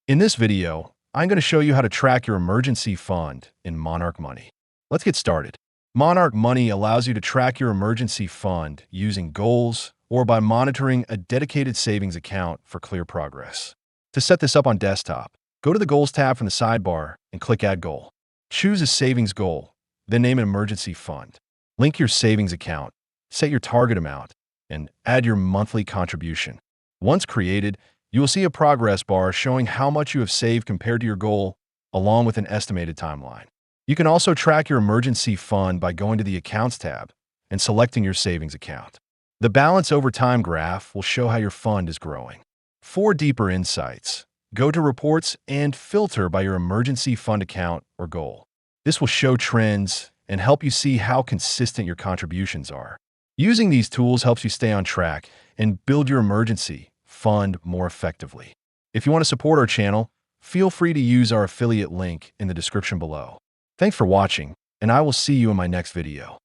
In this video, I'm going to show you how to track your emergency fund in Monarch Money. Let's get started. Monarch Money allows you to track your emergency fund using goals or by monitoring a dedicated savings account for clear progress. To set this up on desktop, go to the Goals tab from the sidebar and click Add Goal. Choose a savings goal, then name an emergency fund. Link your savings account, set your target amount, and add your monthly contribution. Once created, you will see a progress bar showing how much you have saved compared to your goal, along with an estimated timeline. You can also track your emergency fund by going to the Accounts tab and selecting your savings account. The balance over time graph will show how your fund is growing. For deeper insights, go to Reports and filter by your emergency fund account or goal. This will show trends and help you see how consistent your contributions are. Using these tools helps you stay on track and build your emergency fund more effectively. If you want to support our channel, feel free to use our affiliate link in the description below. Thanks for watching, and I will see you in my next video.